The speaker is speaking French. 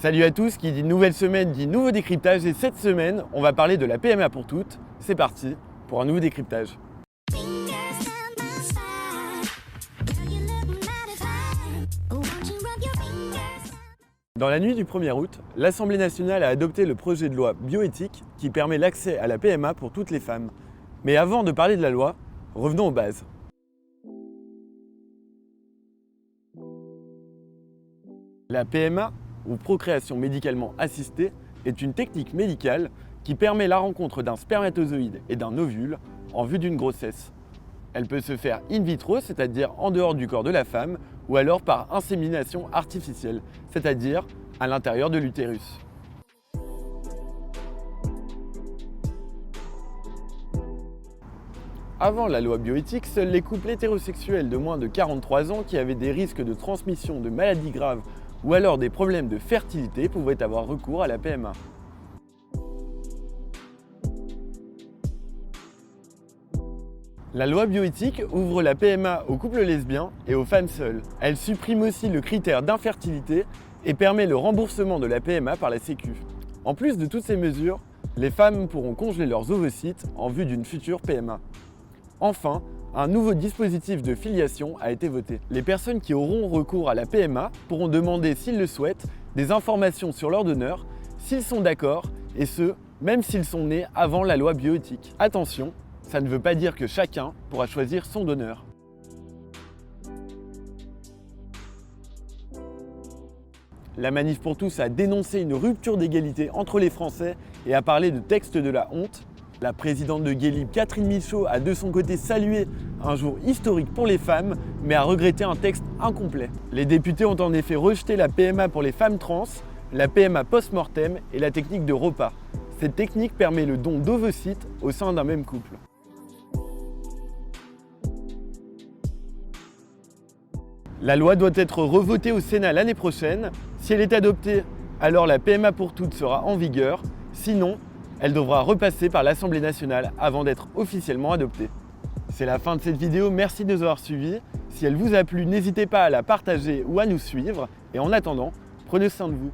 Salut à tous, qui dit nouvelle semaine dit nouveau décryptage et cette semaine, on va parler de la PMA pour toutes. C'est parti pour un nouveau décryptage. Dans la nuit du 1er août, l'Assemblée nationale a adopté le projet de loi bioéthique qui permet l'accès à la PMA pour toutes les femmes. Mais avant de parler de la loi, revenons aux bases. La PMA, ou procréation médicalement assistée, est une technique médicale qui permet la rencontre d'un spermatozoïde et d'un ovule en vue d'une grossesse. Elle peut se faire in vitro, c'est-à-dire en dehors du corps de la femme, ou alors par insémination artificielle, c'est-à-dire à l'intérieur de l'utérus. Avant la loi bioéthique, seuls les couples hétérosexuels de moins de 43 ans qui avaient des risques de transmission de maladies graves ou alors des problèmes de fertilité pouvaient avoir recours à la PMA. La loi bioéthique ouvre la PMA aux couples lesbiens et aux femmes seules. Elle supprime aussi le critère d'infertilité et permet le remboursement de la PMA par la Sécu. En plus de toutes ces mesures, les femmes pourront congeler leurs ovocytes en vue d'une future PMA. Enfin, un nouveau dispositif de filiation a été voté. Les personnes qui auront recours à la PMA pourront demander, s'ils le souhaitent, des informations sur leur donneur, s'ils sont d'accord, et ce, même s'ils sont nés avant la loi bioéthique. Attention, ça ne veut pas dire que chacun pourra choisir son donneur. La Manif pour tous a dénoncé une rupture d'égalité entre les Français et a parlé de texte de la honte. La présidente de Gay Libre, Catherine Michaud, a de son côté salué un jour historique pour les femmes, mais a regretté un texte incomplet. Les députés ont en effet rejeté la PMA pour les femmes trans, la PMA post-mortem et la technique de repas. Cette technique permet le don d'ovocytes au sein d'un même couple. La loi doit être revotée au Sénat l'année prochaine. Si elle est adoptée, alors la PMA pour toutes sera en vigueur. Sinon, elle devra repasser par l'Assemblée nationale avant d'être officiellement adoptée. C'est la fin de cette vidéo, merci de nous avoir suivis. Si elle vous a plu, n'hésitez pas à la partager ou à nous suivre. Et en attendant, prenez soin de vous.